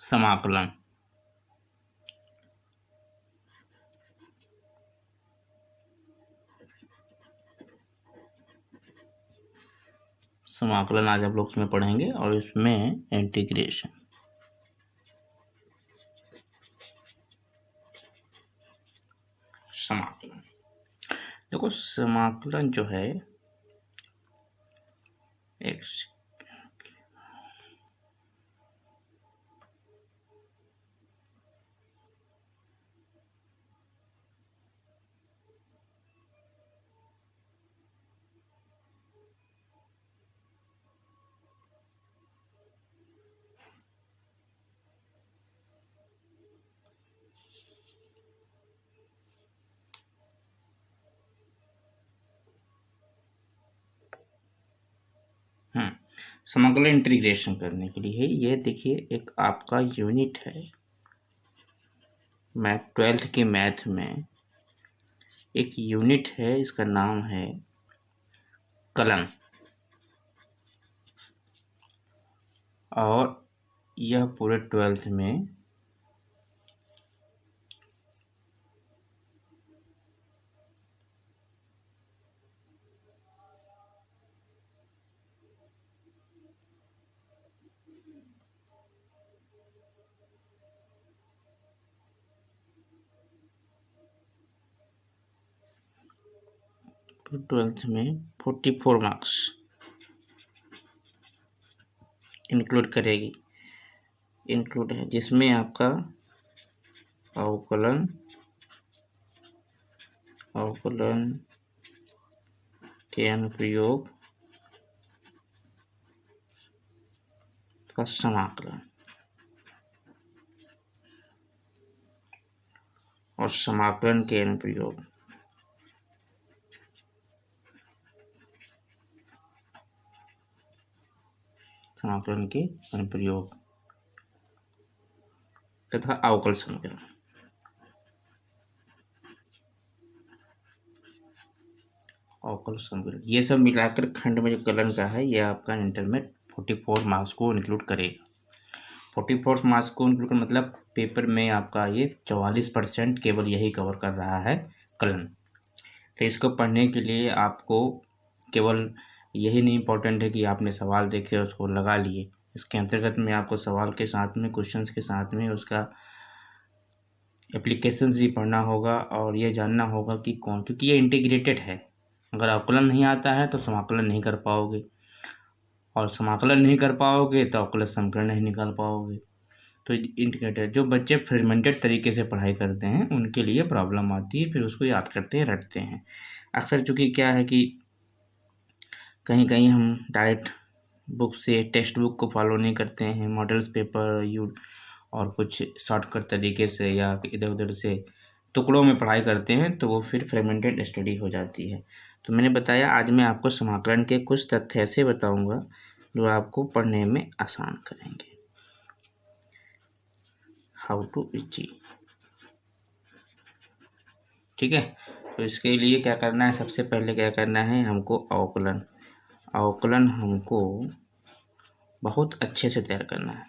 समाकलन। समाकलन आज आप लोग उसमें पढ़ेंगे और इसमें इंटीग्रेशन। समाकलन देखो, समाकलन जो है एक समाकलन इंटीग्रेशन करने के लिए ये देखिए, एक आपका यूनिट है मैथ 12th के मैथ में एक यूनिट है, इसका नाम है कलन। और यह पूरे 12th में में 44 मार्क्स इंक्लूड करेगी, इंक्लूड है, जिसमें आपका अवकलन के अनुप्रयोग का समाकलन और समाकलन के अनुप्रयोग तथा अवकल समीकरण। अवकल समीकरण ये सब मिलाकर खंड में जो कलन का है, ये आपका इंटर में 44 मार्क्स को इंक्लूड करेगा। 44 मार्क्स को इंक्लूड कर मतलब पेपर में आपका ये 44% केवल यही कवर कर रहा है, कलन। तो इसको पढ़ने के लिए आपको केवल यही नहीं इम्पोर्टेंट है कि आपने सवाल देखे और उसको लगा लिए। इसके अंतर्गत में आपको सवाल के साथ में, क्वेश्चंस के साथ में उसका एप्लीकेशंस भी पढ़ना होगा और ये जानना होगा कि कौन, क्योंकि ये इंटीग्रेटेड है। अगर अवकलन नहीं आता है तो समाकलन नहीं कर पाओगे, और समाकलन नहीं कर पाओगे तो अवकल समीकरण नहीं निकाल पाओगे। तो इंटीग्रेटेड जो बच्चे फ्रेगमेंटेड तरीके से पढ़ाई करते हैं उनके लिए प्रॉब्लम आती है, फिर उसको याद करते हैं, रटते हैं। अक्सर चूँकि क्या है कि कहीं कहीं हम डायरेक्ट बुक से, टेक्स्ट बुक को फॉलो नहीं करते हैं, मॉडल्स पेपर और कुछ शॉर्टकट तरीके से या इधर उधर से टुकड़ों में पढ़ाई करते हैं, तो वो फिर फ्रेगमेंटेड स्टडी हो जाती है। तो मैंने बताया, आज मैं आपको समाकलन के कुछ तथ्य ऐसे बताऊंगा जो आपको पढ़ने में आसान करेंगे। हाउ टू अचीव, ठीक है। तो इसके लिए क्या करना है, सबसे पहले क्या करना है, हमको अवकलन हमको बहुत अच्छे से तैयार करना है,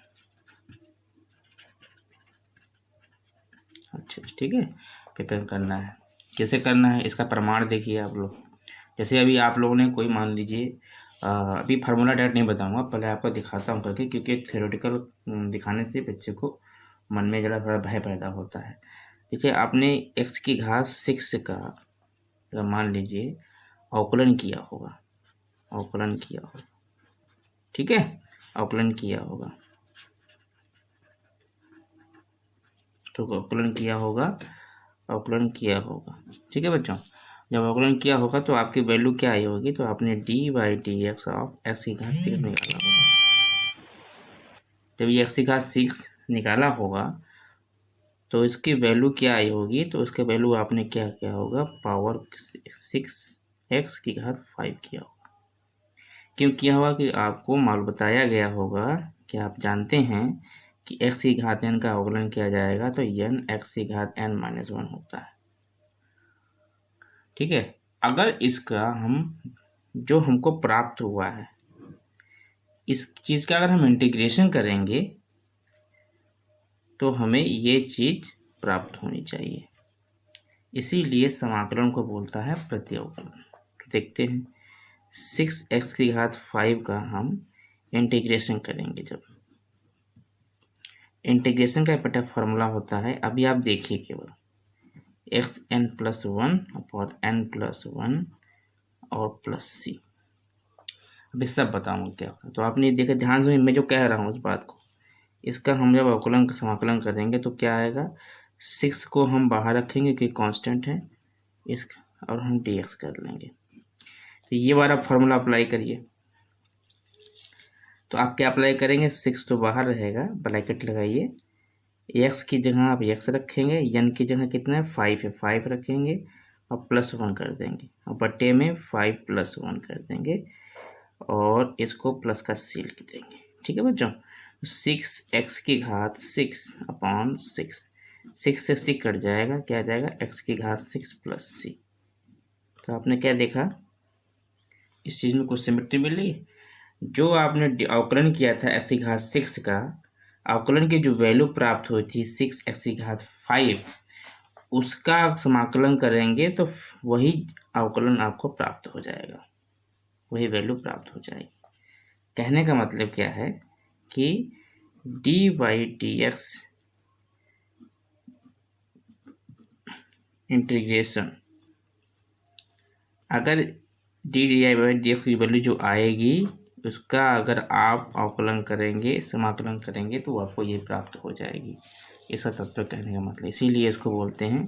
अच्छे, ठीक है, प्रिपेयर करना है। कैसे करना है, इसका प्रमाण देखिए आप लोग। जैसे अभी आप लोगों ने कोई, मान लीजिए, अभी फार्मूला डायरेक्ट नहीं बताऊंगा, पहले आपको दिखाता हूँ करके, क्योंकि एक थ्योरेटिकल दिखाने से बच्चे को मन में जरा थोड़ा भय पैदा होता है। देखिए, आपने x की घात 6 का मान लीजिए अवकलन किया होगा, ठीक है, अवकलन किया होगा, तो अवकलन किया होगा, ठीक है बच्चों। जब अवकलन किया होगा तो आपकी वैल्यू क्या आई होगी, तो आपने dy/dx ऑफ x की घात 6 निकाला होगा। जब ये x की घात 6 निकाला होगा तो इसकी वैल्यू क्या आई होगी, तो उसके वैल्यू आपने क्या किया होगा, पावर 6x की घात 5 किया होगा। क्यों किया होगा कि आपको मालूम बताया गया होगा कि आप जानते हैं कि x की घात n का अवकलन किया जाएगा तो n x की घात n-1 होता है, ठीक है। अगर इसका जो हमको प्राप्त हुआ है, इस चीज़ का अगर हम इंटीग्रेशन करेंगे तो हमें ये चीज़ प्राप्त होनी चाहिए। इसीलिए समाकलन को बोलता है प्रत्यवकलन। तो देखते हैं 6x⁵ का हम इंटीग्रेशन करेंगे। जब इंटीग्रेशन का बेटा फॉर्मूला होता है, अभी आप देखिए केवल xn+1 और n+1 और +c। अभी सब बताऊंगा क्या होगा। तो आपने देखा ध्यान से, मैं जो कह रहा हूँ उस बात को, इसका हम जब अवकलन का समाकलन करेंगे तो क्या आएगा, 6 को हम बाहर रखेंगे क्योंकि कांस्टेंट है इसका, और हम dx कर लेंगे। तो ये वाला फॉर्मूला अप्लाई करिए। तो आप क्या अप्लाई करेंगे, 6 तो बाहर रहेगा, ब्रैकेट लगाइए, x की जगह आप x रखेंगे, n की जगह कितना है 5 है, 5 रखेंगे और +1 कर देंगे, और बट्टे में 5+1 कर देंगे और इसको प्लस का सील लिख देंगे। ठीक है बच्चों, 6x⁵6/6, 6 से 6 कट जाएगा, क्या आ जाएगा x⁵6 + c। तो आपने क्या देखा, इस चीज़ में कुछ सिमेट्री मिल रही है। जो आपने अवकलन किया था x⁵6 का, अवकलन की जो वैल्यू प्राप्त हुई थी 6x⁵5, उसका समाकलन करेंगे तो वही अवकलन आपको प्राप्त हो जाएगा, वही वैल्यू प्राप्त हो जाएगी। कहने का मतलब क्या है कि d/dx इंटीग्रेशन, अगर d/dx की वैल्यू जो आएगी उसका अगर आप अवकलन करेंगे, समाकलन करेंगे, तो आपको ये प्राप्त हो जाएगी। इसका तत्व कहने का मतलब, इसीलिए इसको बोलते हैं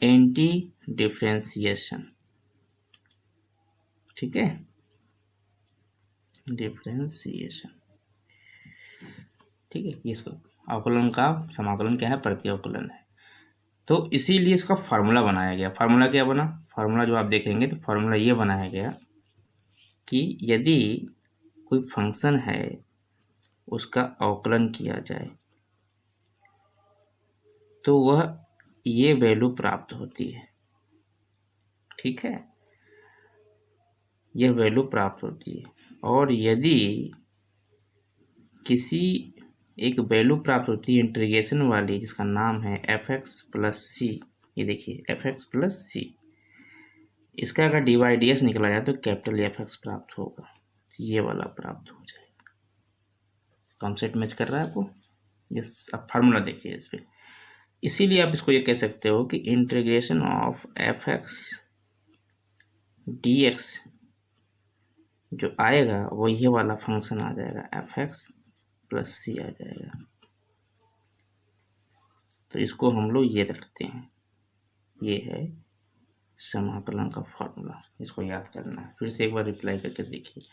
एंटी डिफरेंशिएशन। ठीक है, डिफरेंशिएशन। ठीक है, इसको अवकलन का समाकलन क्या है, प्रत्यवकलन है। तो इसीलिए इसका फार्मूला बनाया गया। फार्मूला क्या बना, फार्मूला जो आप देखेंगे तो फार्मूला ये बनाया गया कि यदि कोई फंक्शन है उसका अवकलन किया जाए तो वह ये वैल्यू प्राप्त होती है। ठीक है, यह वैल्यू प्राप्त होती है। और यदि किसी एक वैल्यू प्राप्त होती है इंटीग्रेशन वाली, जिसका नाम है f(x+c), ये देखिए f(x+c), इसका अगर d/dx निकला जाए तो कैपिटल F(x) प्राप्त होगा, ये वाला प्राप्त हो जाएगा। कॉन्सेप्ट मैच कर रहा है आपको, ये अब फार्मूला देखिए इस पर। इसीलिए आप इसको ये कह सकते हो कि इंटीग्रेशन ऑफ f(x)dx जो आएगा वो ये वाला फंक्शन आ जाएगा, f(x+c) आ जाएगा। तो इसको हम लोग ये रखते हैं, ये है समाकलन का फॉर्मूला, इसको याद करना है। फिर से एक बार रिप्लाई करके देखिए,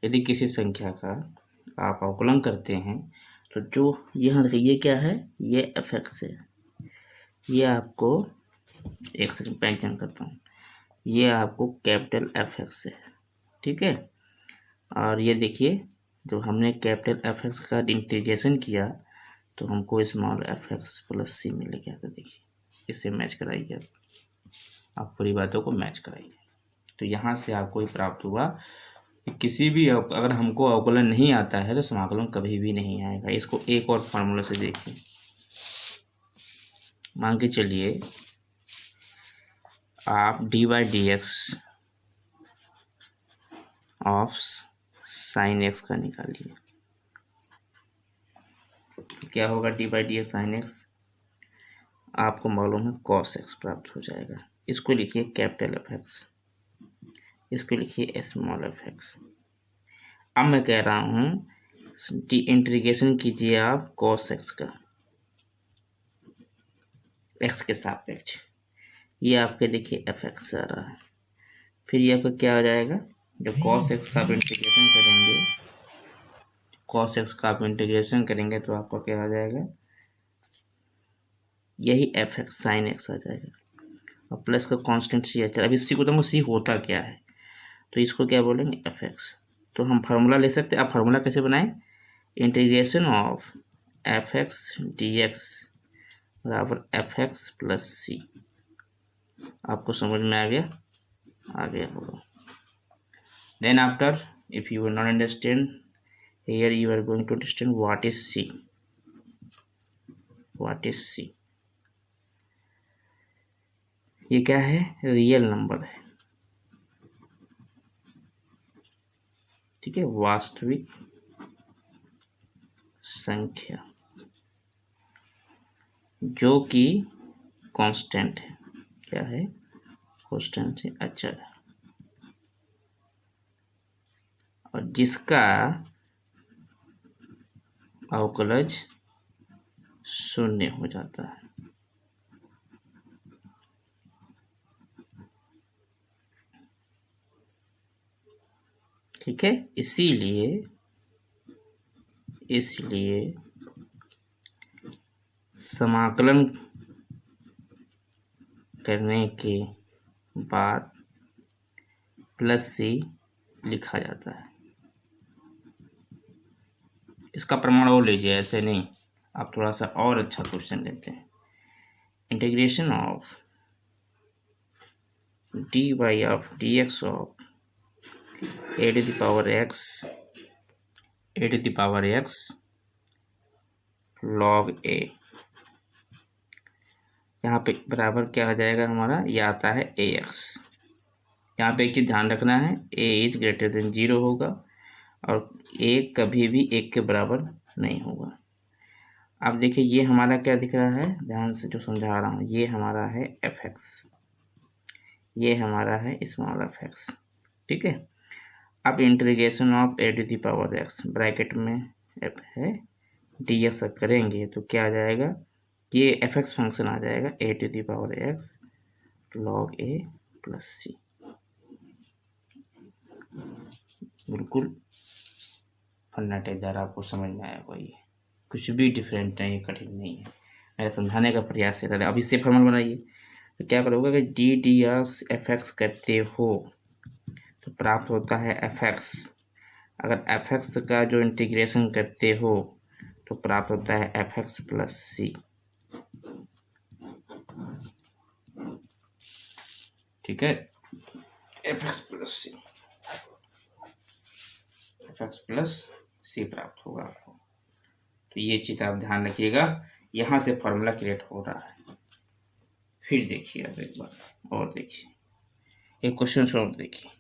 यदि किसी संख्या का आप अवकलन करते हैं तो जो यहाँ ये क्या है, ये f(x) है, ये आपको एक सेकंड पहचान करता हूँ, ये आपको कैपिटल f(x) है। ठीक है, और ये देखिए जो हमने कैपिटल f(x) का इंटीग्रेशन किया तो हमको स्मॉल f(x+c) मिल गया। तो देखिए इसे मैच कराइए, आप पूरी बातों को मैच कराइए। तो यहाँ से आपको ये प्राप्त हुआ कि किसी भी अगर हमको अवकलन नहीं आता है तो समाकलन कभी भी नहीं आएगा। इसको एक और फार्मूला से देखिए, मान के चलिए आप d/dx ऑफ sin x का निकालिए, क्या होगा, d/dx sin x आपको मालूम है cos x प्राप्त हो जाएगा। इसको लिखिए कैपिटल F(x), इसको लिखिए स्मॉल f(x). अब मैं कह रहा हूँ इंटीग्रेशन कीजिए आप cos x का x के सापेक्ष, ये आपके देखिए f(x) आ रहा है। फिर ये आपका क्या हो जाएगा, जब cos x का आप इंटीग्रेशन करेंगे, cos x का आप इंटीग्रेशन करेंगे तो आपको क्या आ जाएगा, यही f(x) sin x आ जाएगा, और प्लस का कांस्टेंट c आता है। अब इसी को तो c होता क्या है, तो इसको क्या बोलेंगे, f(x). तो हम फार्मूला ले सकते हैं। अब फार्मूला कैसे बनाएं, इंटीग्रेशन ऑफ f(x)dx बराबर f(x+c). आपको समझ में आ गया होगा। Then after if you will not understand here, you are going to understand what is c। What is C? ये क्या है? रियल नंबर है, ठीक है, वास्तविक संख्या जो कि कांस्टेंट है। क्या है? कांस्टेंट है, अचर, और जिसका अवकलज शून्य हो जाता है। ठीक है, इसीलिए समाकलन करने के बाद प्लस सी लिखा जाता है। इसका प्रमाण और लीजिए, ऐसे नहीं। आप थोड़ा सा और अच्छा क्वेश्चन लेते हैं। Integration of d y of d x of a to the power x log a, यहाँ पे बराबर क्या आ जाएगा हमारा? ये आता है ए एक्स। यहाँ पे एक चीज़ ध्यान रखना है, ए इज ग्रेटर देन 0 होगा और ए कभी भी 1 के बराबर नहीं होगा। अब देखिए ये हमारा क्या दिख रहा है, ध्यान से जो समझा रहा हूँ, ये हमारा है एफ एक्स, ये हमारा है स्मॉल एफ एक्स, ठीक है। अब integration of a to the power x bracket में एफ है डी एक्स करेंगे तो क्या आ जाएगा? ये एफ एक्स फंक्शन आ जाएगा a to the power x log a plus c. बिल्कुल फन्ना टेकदार, आपको समझ में आया कोई? कुछ भी डिफरेंट नहीं, कठिन नहीं है, मेरा समझाने का प्रयास कर रहा है। अब इससे फॉर्मूला बनाइए तो क्या करोगे? अगर D D S F x करते हो तो प्राप्त होता है एफ एक्स। अगर एफ एक्स का जो इंटीग्रेशन करते हो तो प्राप्त होता है एफ एक्स प्लस सी, ठीक है। एफ एक्स प्लस सी, एफ एक्स प्लस सी प्राप्त होगा आपको। तो ये चीज़ आप ध्यान रखिएगा, यहाँ से फॉर्मूला क्रिएट हो रहा है। फिर देखिए अब एक बार और देखिए, एक क्वेश्चन और देखिए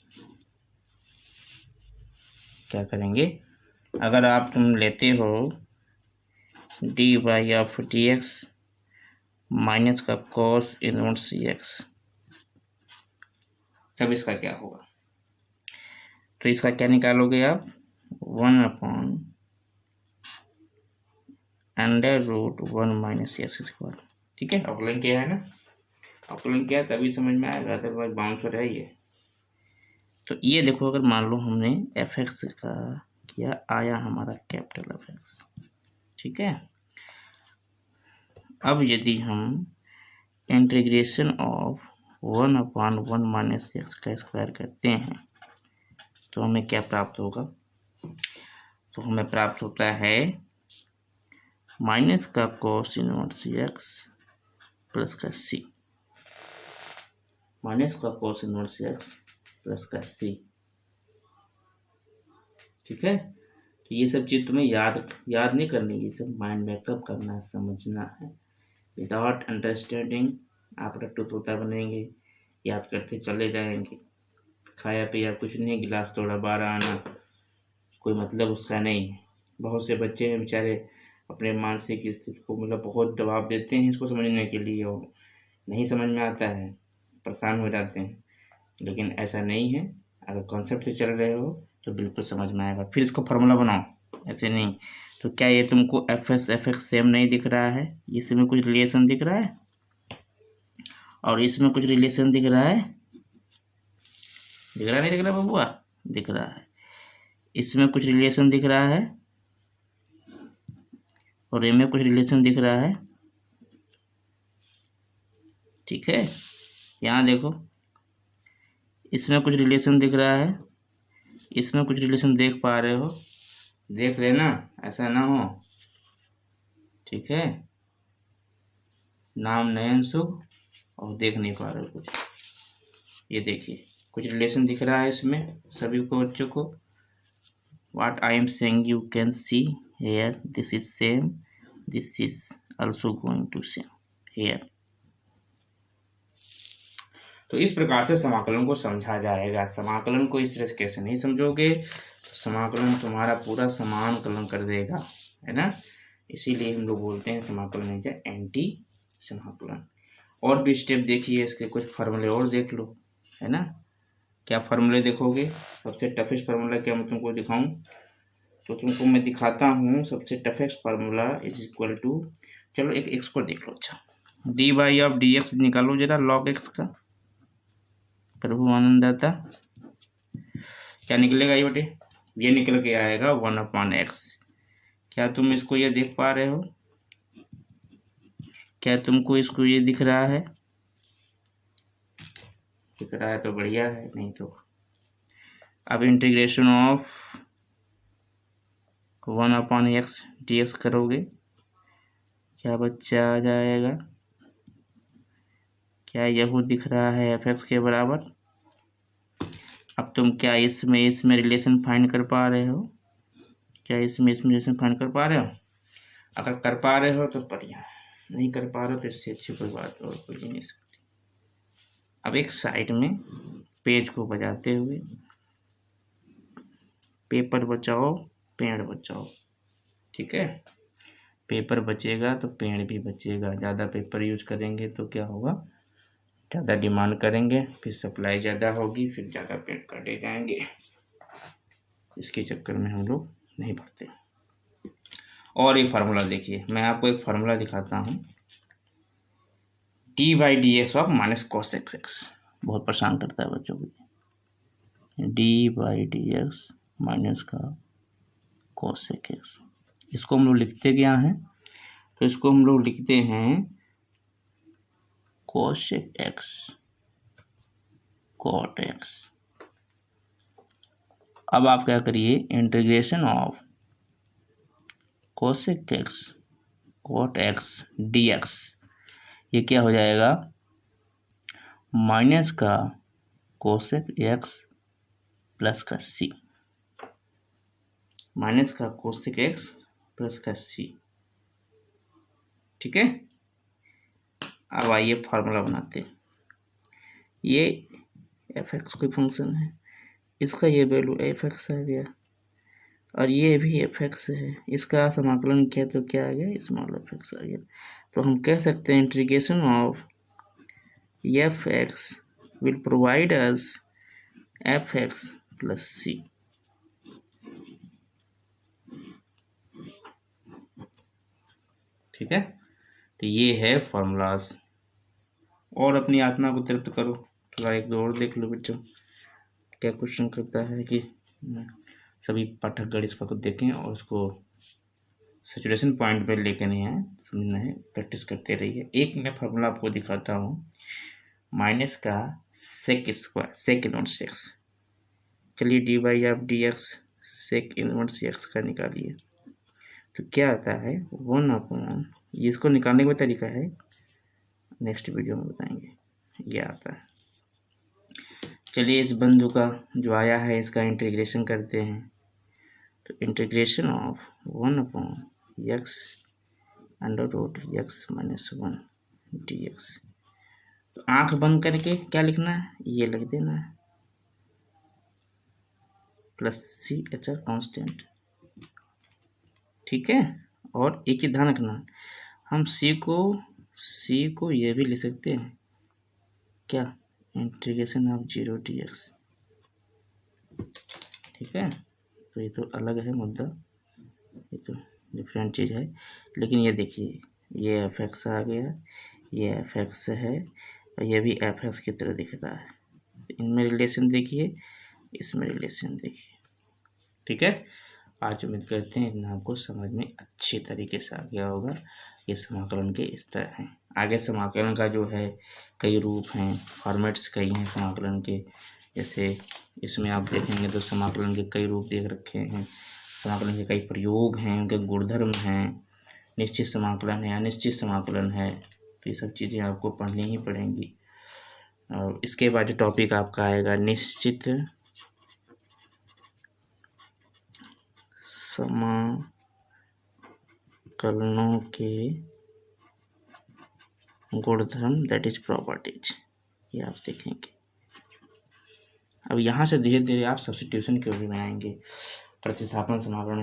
क्या करेंगे। अगर आप तुम लेते हो d y of d x minus का कॉस इनवर्स सी एक्स, तब इसका क्या होगा? तो इसका क्या निकालोगे आप? 1/√1 माइनस एक्स स्क्वायर, ठीक है। अवकलन क्या है ना, अवकलन क्या है तभी समझ में आएगा, अदरवाइज बाउंसर है ये। तो ये देखो, अगर मान लो हमने एफ एक्स का किया, आया हमारा कैपिटल एफ एक्स, ठीक है। अब यदि हम इंटीग्रेशन ऑफ 1/1 माइनस एक्स का स्क्वायर करते हैं तो हमें क्या प्राप्त होगा? तो हमें प्राप्त होता है माइनस का कॉस इनवर्स एक्स प्लस का सी, माइनस का कॉस इनवर्स एक्स प्लस का सी, ठीक है। तो ये सब चीज़ तुम्हें याद नहीं करनी, ये सब माइंड बैकअप करना है, समझना है। विदाउट अंडरस्टैंडिंग आप रट्टू तोता बनेंगे, याद करते चले जाएंगे। खाया पिया कुछ नहीं, गिलास तोड़ा 12 आना, कोई मतलब उसका नहीं है। बहुत से बच्चे हैं बेचारे अपने मानसिक स्थिति को मतलब बहुत दबाव देते हैं इसको समझने के लिए, और नहीं समझ में आता है, परेशान हो जाते हैं। लेकिन ऐसा नहीं है, अगर कॉन्सेप्ट से चल रहे हो तो बिल्कुल समझ में आएगा। फिर इसको फार्मूला बनाओ, ऐसे नहीं। तो क्या ये तुमको एफ एक्स सेम नहीं दिख रहा है? इसमें कुछ रिलेशन दिख रहा है और इसमें कुछ रिलेशन दिख रहा है, दिख रहा नहीं दिख रहा बबुआ? दिख रहा है। इसमें कुछ रिलेशन दिख रहा है और इनमें कुछ रिलेशन दिख रहा है, ठीक है। यहाँ देखो, इसमें कुछ रिलेशन दिख रहा है, इसमें कुछ रिलेशन देख पा रहे हो, देख लेना, ऐसा ना हो, ठीक है। नाम नयन शुभ और देख नहीं पा रहे हो कुछ। ये देखिए कुछ रिलेशन दिख रहा है इसमें सभी को, बच्चों को। What I am saying you can see here, this is same, this is also going to same here। तो इस प्रकार से समाकलन को समझा जाएगा। समाकलन को इस तरह से कैसे नहीं समझोगे तो समाकलन तुम्हारा पूरा समाकलन कर देगा, है ना। इसीलिए हम लोग बोलते हैं समाकलन है क्या, एंटी समाकलन। और भी स्टेप देखिए, इसके कुछ फार्मूले और देख लो, है ना। क्या फार्मूले देखोगे, सबसे टफेस्ट फार्मूला क्या मैं तुमको दिखाऊं, तो तुमको मैं दिखाता हूँ। सबसे toughest formula is equal to, चलो एक एक्स को देख लो। अच्छा, d y of d x निकालो जरा, लॉग एक्स का। प्रभु आनंददाता, क्या निकलेगा ये बेटे, ये निकल के आएगा 1/x। क्या तुम इसको ये देख पा रहे हो, क्या तुमको इसको ये दिख रहा है, दिख रहा है तो बढ़िया है, नहीं तो अब इंटीग्रेशन ऑफ 1/x dx करोगे, क्या बच्चा आ जाएगा, क्या यह दिख रहा है fx के बराबर। अब तुम क्या इसमें रिलेशन फाइंड कर पा रहे हो, क्या इसमें रिलेशन फाइंड कर पा रहे हो। अगर कर पा रहे हो तो बढ़िया, नहीं कर पा रहे हो तो इससे अच्छी कोई बात और कोई नहीं सकती। अब एक साइड में पेज को बजाते हुए, पेपर बचाओ पेड़ बचाओ, ठीक है। पेपर बचेगा तो पेड़ भी बचेगा। ज़्यादा पेपर यूज करेंगे तो क्या होगा, ज़्यादा डिमांड करेंगे, फिर सप्लाई ज़्यादा होगी, फिर ज़्यादा पेड़ काटे जाएंगे। इसके चक्कर में हम लोग नहीं पढ़ते। और एक फार्मूला देखिए, मैं आपको एक फार्मूला दिखाता हूँ, D by D x of minus cos x x. बहुत परेशान करता है बच्चों को। D by D x minus का कॉसेक एक्स, इसको हम लोग लिखते क्या हैं, तो इसको हम लोग लिखते हैं कॉसेक एक्स कॉट एक्स। अब आप क्या करिए, integration of cosec x cot x d x, ये क्या हो जाएगा, माइनस का कोसेक एक्स प्लस का सी, माइनस का कोसेक एक्स प्लस का सी, ठीक है। अब आइए फार्मूला बनाते हैं। ये एफ एक्स कोई फंक्शन है, इसका ये वैल्यू एफ एक्स आ गया, और ये भी एफ एक्स है, इसका समाकलन किया तो क्या आ गया, स्मॉल एफ एक्स आ गया। तो हम कह सकते हैं integration of f x will provide us f x plus c. ठीक है, तो ये है फॉर्मूलाज। और अपनी आत्मा को तृप्त करो, थोड़ा एक दो और देख लो बच्चों, क्या क्वेश्चन करता है कि सभी पाठकगण इस वक्त देखें और उसको सैचुरेशन पॉइंट पर लेके नहीं है, समझना है, प्रैक्टिस करते रहिए। एक मैं फार्मूला आपको दिखाता हूँ, माइनस का sec square sec inverse x. चलिए d by of d x sec inverse x का निकालिए, तो क्या आता है 1/, इसको निकालने का तरीका है नेक्स्ट वीडियो में बताएंगे, ये आता है। चलिए इस बिंदु का जो आया है इसका इंटीग्रेशन करते हैं, तो integration of 1/x under root x minus 1 dx। तो आंख बंद करके क्या लिखना है, ये लिख देना है, plus C H R constant, ठीक है। और एक ही ध्यान रखना, हम सी को ये भी लिख सकते हैं क्या, इंटीग्रेशन ऑफ 0 dx, ठीक है। तो ये तो अलग है मुद्दा, ये तो डिफरेंट चीज़ है, लेकिन ये देखिए ये एफ एक्स आ गया, ये एफ एक्स है, और ये भी एफ एक्स की तरह दिख रहा है। इनमें रिलेशन देखिए, इसमें रिलेशन देखिए, ठीक है। आज उम्मीद करते हैं इन आपको समझ में अच्छी तरीके से आ गया होगा। ये समाकलन के इस तरह हैं। आगे समाकलन का जो है कई रूप हैं, फॉर्मेट्स कई हैं समाकलन के, जैसे इसमें आप देखेंगे तो समाकलन के कई रूप देख रखे हैं, समाकलन के कई प्रयोग हैं, उनके गुणधर्म हैं, निश्चित समाकलन है, अनिश्चित समाकलन है, तो ये सब चीज़ें आपको पढ़नी ही पड़ेंगी। और इसके बाद जो टॉपिक आपका आएगा निश्चित समाकलनों के गुणधर्म दैट इज प्रॉपर्टीज, ये आप देखेंगे। अब यहाँ से धीरे धीरे आप सब्स्टिट्यूशन क्यों भी बनाएंगे, प्रतिस्थापन समाकलन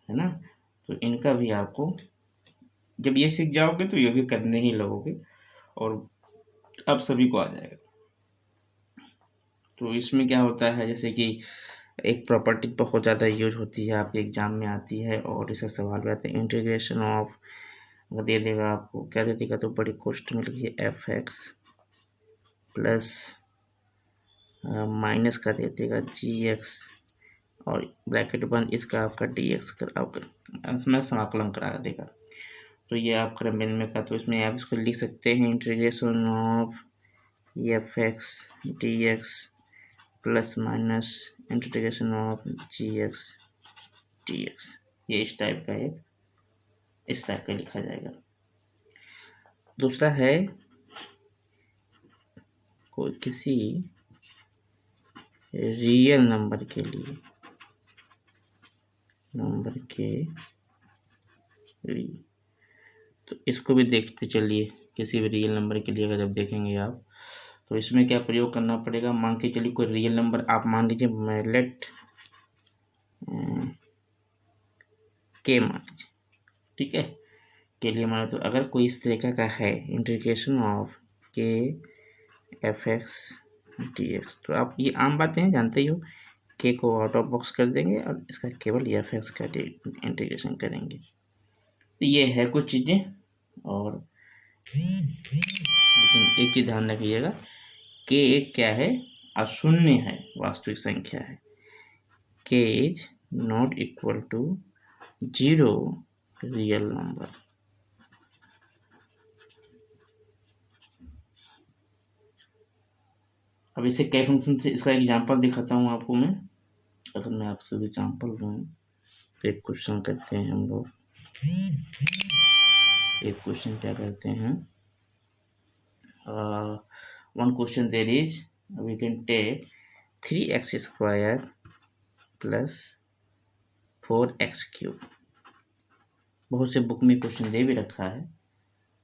है ना, तो इनका भी आपको जब ये सीख जाओगे तो ये भी करने ही लगोगे और अब सभी को आ जाएगा। तो इसमें क्या होता है, जैसे कि एक प्रॉपर्टी बहुत ज़्यादा यूज होती है, आपके एग्जाम में आती है और इसका सवाल भी आता है, इंटीग्रेशन ऑफ, दे देगा आपको, क्या दे देगा, तो बड़ी कॉस्ट में लिखिए एफ एक्स प्लस माइनस का दे देगा जी एक्स और ब्रैकेट बंद इसका आपका डी एक्स कर इसमें समाकलन करा देगा। तो ये आप क्रमबेन में का, तो इसमें आप इसको लिख सकते हैं integration of f x d x plus minus integration of g x d x, ये इस टाइप का लिखा जाएगा। दूसरा है कोई किसी रियल नंबर के लिए, तो इसको भी देखते चलिए। किसी भी रियल नंबर के लिए अगर जब देखेंगे आप, तो इसमें क्या प्रयोग करना पड़ेगा, मान के चलिए कोई रियल नंबर आप मान लीजिए, लेट के मान लीजिए, ठीक है, के लिए माने, तो अगर कोई इस तरीका का है इंटीग्रेशन ऑफ के एफ एक्स डी एक्स, तो आप ये आम बातें हैं, जानते ही हो, के को आउट ऑफ बॉक्स कर देंगे और इसका केवल एफ एक्स का इंटीग्रेशन करेंगे। तो ये है कुछ चीज़ें, और लेकिन एक चीज़ ध्यान रखिएगा, के एक क्या है, अशून्य है, वास्तविक संख्या है, k is not equal to 0 real number. अब इसे कई फंक्शन से इसका एग्जांपल दिखाता हूँ आपको मैं। अगर मैं आपसे एग्जांपल दूँ, एक क्वेश्चन करते हैं हम लोग, एक क्वेश्चन क्या करते हैं, one question there is we can take 3x square plus 4x cube. बहुत से बुक में क्वेश्चन दे भी रखा है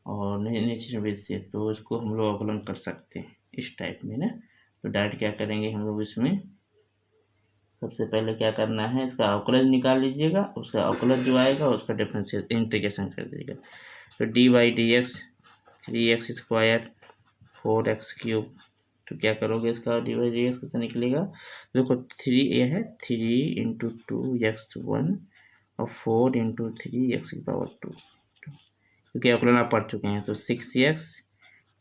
और नेचर बेस से, तो इसको हम लोग अवकलन कर सकते हैं इस टाइप में ना। तो डायरेक्ट क्या करेंगे हम लोग, इसमें सबसे पहले क्या करना है, इसका अवकलन निकाल लीजिएगा, उसका अवकलन जो आएगा उसका डिफरेंशियल इंटीग्रेशन कर दीजिएगा। तो d y d x 3x square 4x cube, तो क्या करोगे, इसका डी वाई डी एक्स कैसे निकलेगा, देखो 3 ये है 3 इंटू 2x1 और 4 इंटू 3x की पावर 2, क्योंकि अवकलन आप पढ़ चुके हैं, तो 6x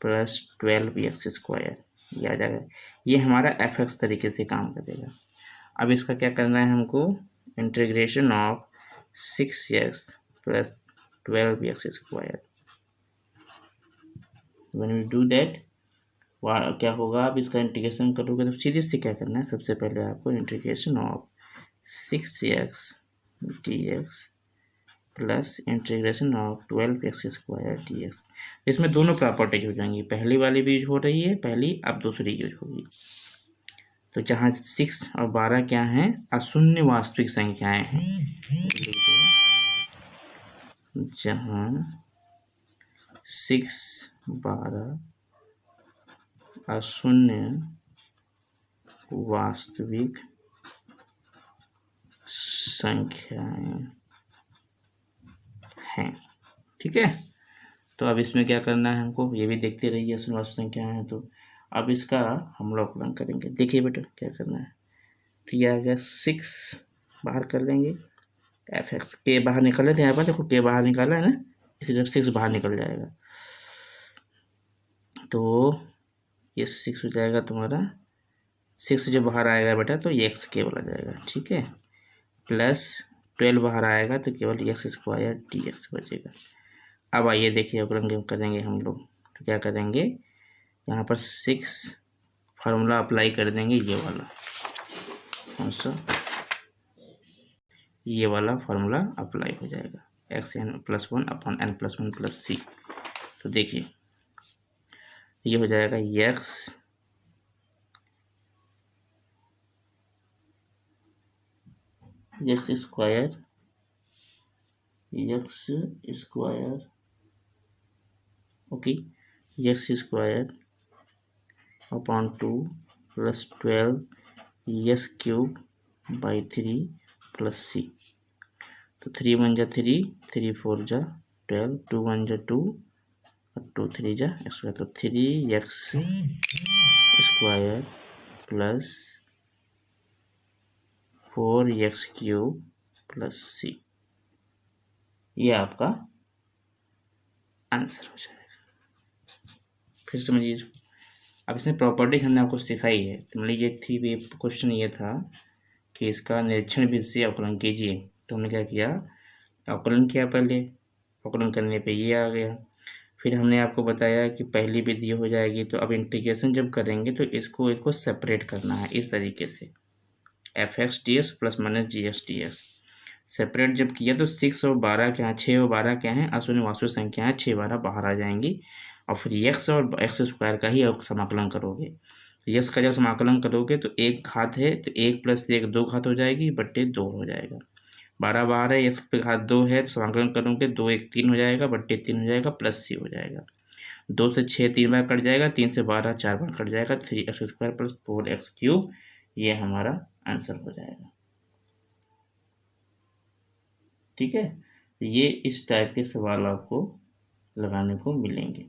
प्लस 12x स्क्वायर ये आ जाएगा। ये हमारा एफ एक्स तरीके से काम करेगा। अब इसका क्या करना है हमको, integration of 6x plus 12x square, when we do that क्या होगा, अब इसका इंटीग्रेशन करोगे तो सीधे से क्या करना है, सबसे पहले आपको integration of 6x dx plus integration of 12x square dx। इसमें दोनों प्रॉपर्टीज हो जाएंगी, पहली वाली भी यूज हो रही है पहली, अब दूसरी यूज होगी। तो जहाँ 6 और 12 क्या हैं, अशून्य वास्तविक संख्याएं हैं, जहाँ 6 12 अशून्य वास्तविक संख्याएं हैं, ठीक है। तो अब इसमें क्या करना है हमको, ये भी देखते रहिए, अशून्य वास्तविक संख्याएं हैं, तो अब इसका हम लोग अवकलन करेंगे। देखिए बेटा क्या करना है, तो यह आ गया 6 बाहर कर लेंगे, एफ एक्स के बाहर निकाले थे यहाँ पर, देखो के बाहर निकाला है ना, इसलिए 6 बाहर निकल जाएगा, तो ये 6 हो जाएगा तुम्हारा, 6 जो बाहर आएगा बेटा तो ये एक्स केवल आ जाएगा, ठीक है, प्लस 12 बाहर आएगा तो केवल एक्स स्क्वायर डी एक्स बचेगा। अब आइए देखिए अवकलन करेंगे हम लोग, तो क्या करेंगे, यहाँ पर 6 फार्मूला अप्लाई कर देंगे, ये वाला कौन सा, ये वाला फार्मूला अप्लाई हो जाएगा, x n plus 1 upon n plus 1 plus c. तो देखिए ये हो जाएगा x square okay x square upon 2 plus 12 x cube by 3 plus c. तो 3 1 जा 3, 3 4 जा 12, 2 1 जा 2 और 2 3 जा एक्स स्क्वायर। तो 3x square plus 4x cube plus c, ये आपका आंसर हो जाएगा। फिर समझिए, अब इसमें प्रॉपर्टी हमने आपको सिखाई है। तो मान लीजिए थी क्वेश्चन ये था कि इसका निरीक्षण विधि से अवकलन कीजिए। तो हमने क्या किया, अवकलन किया पहले, अवकलन करने पे ये आ गया। फिर हमने आपको बताया कि पहली विधि हो जाएगी, तो अब इंटीग्रेशन जब करेंगे तो इसको सेपरेट करना है इस तरीके से, f(x)dx plus minus g(x)dx। Separate जब किया तो 6 और 12 क्या है, 6 और 12 क्या है, अशून्य वास्तविक संख्या है, 6 12 बाहर आ जाएंगी। और फिर x और x स्क्वायर का ही समाकलन करोगे। तो x का जब समाकलन करोगे तो एक घात है तो 1 प्लस 1 2 घात हो जाएगी, बट्टे 2 हो जाएगा। 12 बाहर है, x पे घात 2 है तो समाकलन करोगे 2 1 3 हो जाएगा, बट्टे 3 हो जाएगा, प्लस c हो जाएगा। 2 से 6 3 बार कट जाएगा, 3 से 12 4 बार कट जाएगा, 3x square plus 4x cube, ये हमारा आंसर हो जाएगा। ठीक है, ये इस टाइप के सवाल आपको लगाने को मिलेंगे।